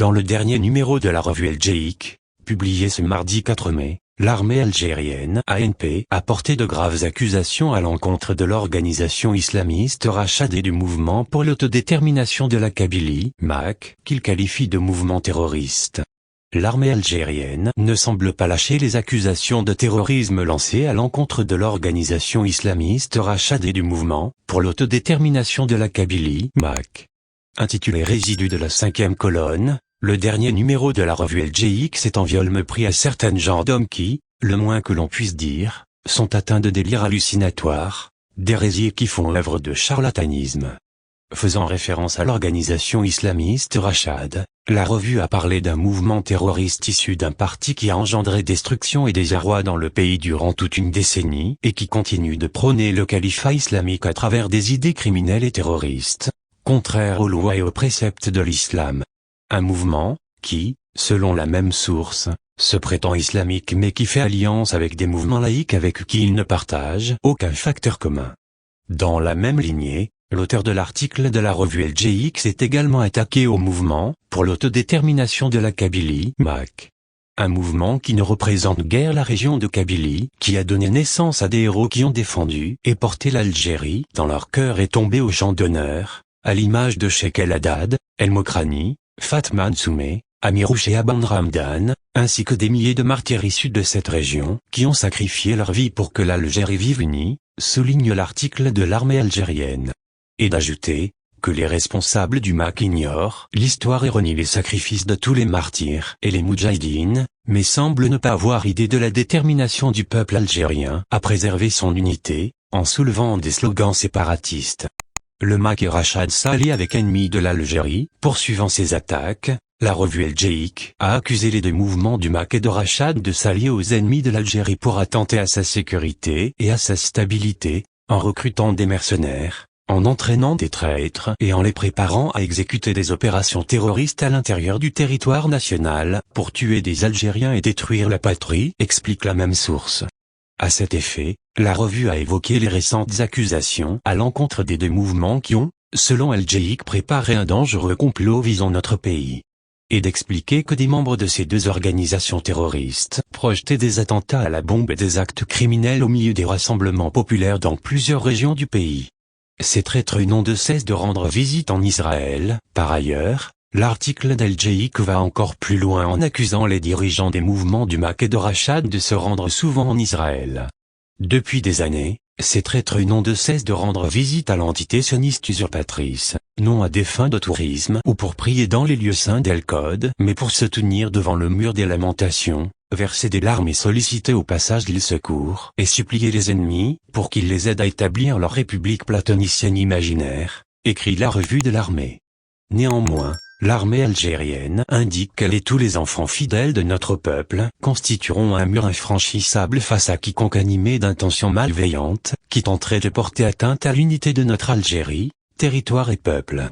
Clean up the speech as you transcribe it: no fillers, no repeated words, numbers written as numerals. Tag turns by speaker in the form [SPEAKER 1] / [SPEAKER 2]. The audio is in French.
[SPEAKER 1] Dans le dernier numéro de la revue El Djeik, publié ce mardi 4 mai, l'armée algérienne ANP a porté de graves accusations à l'encontre de l'organisation islamiste Rachad et du mouvement pour l'autodétermination de la Kabylie, MAK, qu'il qualifie de mouvement terroriste. L'armée algérienne ne semble pas lâcher les accusations de terrorisme lancées à l'encontre de l'organisation islamiste Rachad et du mouvement pour l'autodétermination de la Kabylie, MAK. Intitulé Résidus de la 5e colonne, le dernier numéro de la revue El Djeik s'est en viol pris à certaines genres d'hommes qui, le moins que l'on puisse dire, sont atteints de délire hallucinatoire, d'hérésies qui font œuvre de charlatanisme. Faisant référence à l'organisation islamiste Rachad, la revue a parlé d'un mouvement terroriste issu d'un parti qui a engendré destruction et désarroi dans le pays durant toute une décennie et qui continue de prôner le califat islamique à travers des idées criminelles et terroristes, contraires aux lois et aux préceptes de l'islam. Un mouvement, qui, selon la même source, se prétend islamique mais qui fait alliance avec des mouvements laïques avec qui il ne partage aucun facteur commun. Dans la même lignée, l'auteur de l'article de la revue El Djeik s'est également attaqué au mouvement pour l'autodétermination de la Kabylie, MAK. Un mouvement qui ne représente guère la région de Kabylie, qui a donné naissance à des héros qui ont défendu et porté l'Algérie dans leur cœur et tombé au champ d'honneur, à l'image de Cheikh El Haddad, El Mokrani, Fatma Nsoumeh, Amirouche et Aban Ramdan, ainsi que des milliers de martyrs issus de cette région, qui ont sacrifié leur vie pour que l'Algérie vive unie, souligne l'article de l'armée algérienne. Et d'ajouter, que les responsables du MAK ignorent l'histoire et renient les sacrifices de tous les martyrs et les moudjahidines, mais semblent ne pas avoir idée de la détermination du peuple algérien à préserver son unité, en soulevant des slogans séparatistes. Le MAK et Rachad s'allient avec ennemis de l'Algérie, poursuivant ses attaques. La revue El Djeik a accusé les deux mouvements du MAK et de Rachad de s'allier aux ennemis de l'Algérie pour attenter à sa sécurité et à sa stabilité, en recrutant des mercenaires, en entraînant des traîtres et en les préparant à exécuter des opérations terroristes à l'intérieur du territoire national, pour tuer des Algériens et détruire la patrie, explique la même source. À cet effet, la revue a évoqué les récentes accusations à l'encontre des deux mouvements qui ont, selon El Djeik, préparé un dangereux complot visant notre pays. Et d'expliquer que des membres de ces deux organisations terroristes projetaient des attentats à la bombe et des actes criminels au milieu des rassemblements populaires dans plusieurs régions du pays. Ces traîtres n'ont de cesse de rendre visite en Israël. Par ailleurs, l'article d'El Djeik va encore plus loin en accusant les dirigeants des mouvements du MAK et de Rachad de se rendre souvent en Israël. Depuis des années, ces traîtres n'ont de cesse de rendre visite à l'entité sioniste usurpatrice, non à des fins de tourisme ou pour prier dans les lieux saints d'El-Qod, mais pour se tenir devant le mur des lamentations, verser des larmes et solliciter au passage les secours et supplier les ennemis pour qu'ils les aident à établir leur république platonicienne imaginaire, écrit la revue de l'armée. Néanmoins, l'armée algérienne indique qu'elle et tous les enfants fidèles de notre peuple constitueront un mur infranchissable face à quiconque animé d'intentions malveillantes, qui tenterait de porter atteinte à l'unité de notre Algérie, territoire et peuple.